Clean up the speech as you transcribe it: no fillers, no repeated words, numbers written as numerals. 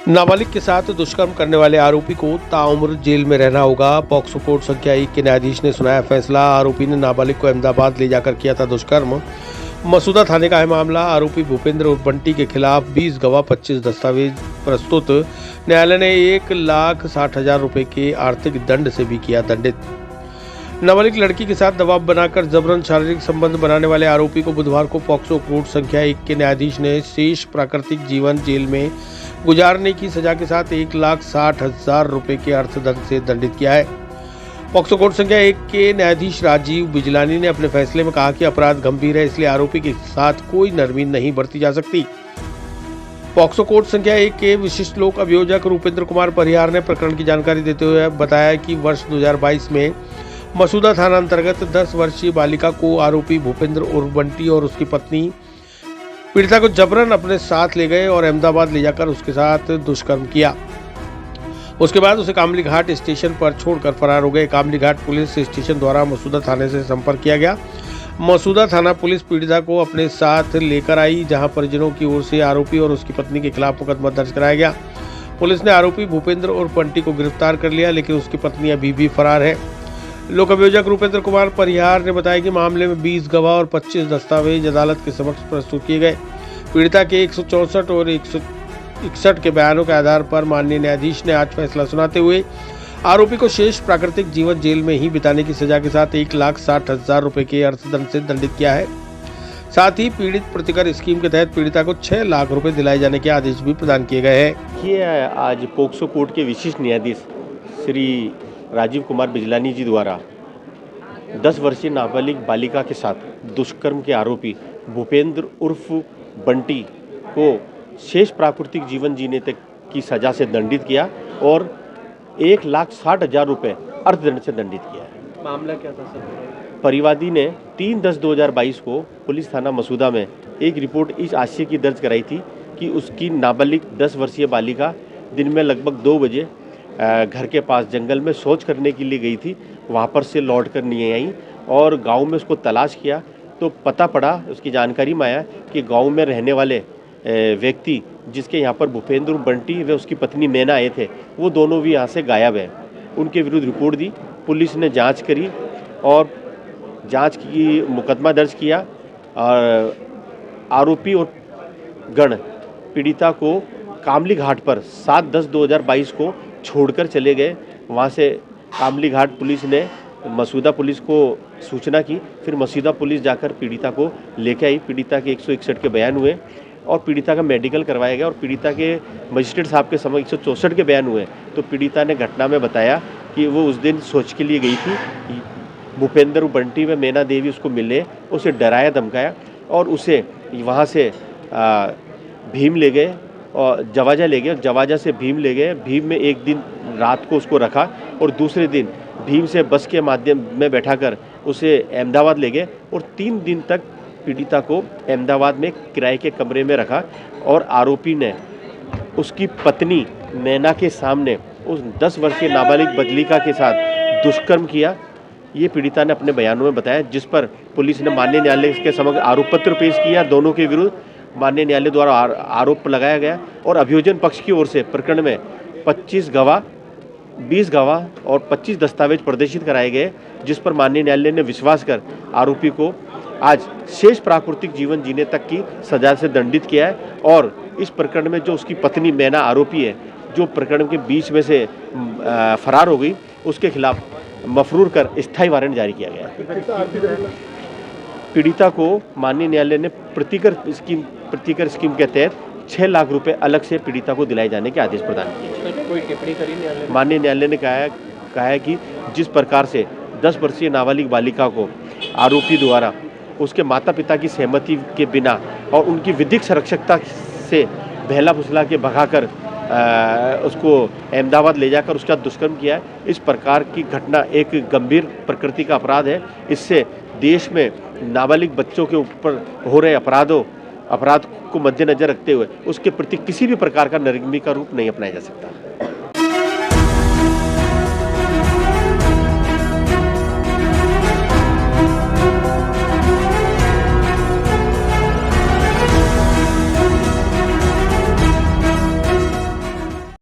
नाबालिग के साथ दुष्कर्म करने वाले आरोपी को ताउम्र जेल में रहना होगा। पॉक्सो कोर्ट संख्या 1 के न्यायाधीश ने सुनाया फैसला। आरोपी ने नाबालिग को अहमदाबाद ले जाकर किया था दुष्कर्म। मसूदा थाने का है मामला। आरोपी भूपेंद्र उर्फ बंटी के खिलाफ 20 गवाह 25 दस्तावेज प्रस्तुत। न्यायालय ने 1,60,000 रुपए के आर्थिक दंड से भी किया दंडित। नाबालिग लड़की के साथ दबाव बनाकर जबरन शारीरिक संबंध बनाने वाले आरोपी को बुधवार को पॉक्सो कोर्ट संख्या 1 के न्यायाधीश ने शेष प्राकृतिक जीवन जेल में गुजारने की सजा के साथ 1,60,000 रुपए के अर्थदंड से दंडित किया है। पॉक्सो कोर्ट संख्या 1 के न्यायाधीश राजीव बिजलानी ने अपने फैसले में कहा कि अपराध गंभीर है, इसलिए आरोपी के साथ कोई नरमी नहीं बरती जा सकती। पॉक्सो कोर्ट संख्या 1 के विशिष्ट लोक अभियोजक रूपेंद्र कुमार परिहार ने प्रकरण की जानकारी देते हुए बताया कि वर्ष 2022 में मसूदा थाना अंतर्गत 10 वर्षीय बालिका को आरोपी भूपेंद्र उर्फ बंटी और उसकी पत्नी पीड़िता को जबरन अपने साथ ले गए और अहमदाबाद ले जाकर उसके साथ दुष्कर्म किया। उसके बाद उसे कामली घाट स्टेशन पर छोड़कर फरार हो गए। कामली घाट पुलिस स्टेशन द्वारा मसूदा थाने से संपर्क किया गया। मसूदा थाना पुलिस पीड़िता को अपने साथ लेकर आई, जहां परिजनों की ओर से आरोपी और उसकी पत्नी के खिलाफ मुकदमा दर्ज कराया गया। पुलिस ने आरोपी भूपेंद्र उर्फ बंटी को गिरफ्तार कर लिया, लेकिन उसकी पत्नी अभी भी फरार है। लोक अभियोजक रूपेंद्र कुमार परिहार ने बताया कि मामले में 20 गवाह और 25 दस्तावेज अदालत के समक्ष प्रस्तुत किए गए। पीड़िता के 164 और 161 के बयानों के आधार पर माननीय न्यायाधीश ने आज फैसला सुनाते हुए आरोपी को शेष प्राकृतिक जीवन जेल में ही बिताने की सजा के साथ 1,60,000 रुपए के अर्थदंड से दंडित किया है। साथ ही पीड़ित प्रतिकर स्कीम के तहत पीड़िता को 6 लाख रुपए दिलाए जाने के आदेश भी प्रदान किए गए हैं। ये आज पोक्सो कोर्ट के विशिष्ट न्यायाधीश श्री राजीव कुमार बिजलानी जी द्वारा 10 वर्षीय नाबालिग बालिका के साथ दुष्कर्म के आरोपी भूपेंद्र उर्फ बंटी को शेष प्राकृतिक जीवन जीने तक की सजा से दंडित किया और 1,60,000 रुपये अर्थदंड से दंडित किया है। मामला क्या था सर? परिवादी ने 3/10/2022 को पुलिस थाना मसूदा में एक रिपोर्ट इस आशय की दर्ज कराई थी कि उसकी नाबालिग 10 वर्षीय बालिका दिन में लगभग 2 बजे घर के पास जंगल में शौच करने के लिए गई थी। वहाँ पर से लौट कर नहीं आई और गांव में उसको तलाश किया तो पता पड़ा, उसकी जानकारी में आया कि गांव में रहने वाले व्यक्ति जिसके यहाँ पर भूपेंद्र बंटी व उसकी पत्नी मैना आए थे, वो दोनों भी यहाँ से गायब हैं। उनके विरुद्ध रिपोर्ट दी, पुलिस ने जांच करी और जांच की मुकदमा दर्ज किया और आरोपी और गण पीड़िता को कामली घाट पर 7/10/2022 को छोड़कर चले गए। वहाँ से कामली घाट पुलिस ने मसूदा पुलिस को सूचना की, फिर मसूदा पुलिस जाकर पीड़िता को लेकर आई। पीड़िता के 161 के बयान हुए और पीड़िता का मेडिकल करवाया गया और पीड़िता के मजिस्ट्रेट साहब के समय 164 के बयान हुए। तो पीड़िता ने घटना में बताया कि वो उस दिन शौच के लिए गई थी, भूपेंद्र बंटी व मैना देवी उसको मिले, उसे डराया धमकाया और उसे वहाँ से भीम ले गए और जवाजा ले गए। जवाजा से भीम ले गए। भीम में एक दिन रात को उसको रखा और दूसरे दिन भीम से बस के माध्यम में बैठाकर उसे अहमदाबाद ले गए और 3 दिन तक पीड़िता को अहमदाबाद में किराए के कमरे में रखा और आरोपी ने उसकी पत्नी मैना के सामने उस 10 वर्षीय नाबालिग बालिका के साथ दुष्कर्म किया। ये पीड़िता ने अपने बयानों में बताया, जिस पर पुलिस ने माननीय न्यायालय के समक्ष आरोप पत्र पेश किया। दोनों के विरुद्ध माननीय न्यायालय द्वारा आरोप लगाया गया और अभियोजन पक्ष की ओर से प्रकरण में 25 गवाह 20 गवाह और 25 दस्तावेज प्रदर्शित कराए गए, जिस पर माननीय न्यायालय ने विश्वास कर आरोपी को आज शेष प्राकृतिक जीवन जीने तक की सजा से दंडित किया है। और इस प्रकरण में जो उसकी पत्नी मैना आरोपी है, जो प्रकरण के बीच में से फरार हो गई, उसके खिलाफ मफरूर कर स्थायी वारंट जारी किया गया है। पीड़िता को माननीय न्यायालय ने प्रतिकर स्कीम के तहत 6 लाख रुपए अलग से पीड़िता को दिलाए जाने के आदेश प्रदान किए। कोई टिप्पणी करी न्यायालय? माननीय न्यायालय ने कहा है कि जिस प्रकार से 10 वर्षीय नाबालिग बालिका को आरोपी द्वारा उसके माता पिता की सहमति के बिना और उनकी विधिक सुरक्षितता से बहला फुसला के भगाकर उसको अहमदाबाद ले जाकर उसका दुष्कर्म किया है, इस प्रकार की घटना एक गंभीर प्रकृति का अपराध है। इससे देश में नाबालिग बच्चों के ऊपर हो रहे अपराध को मद्देनजर रखते हुए उसके प्रति किसी भी प्रकार का नरमी का रूप नहीं अपनाया जा सकता।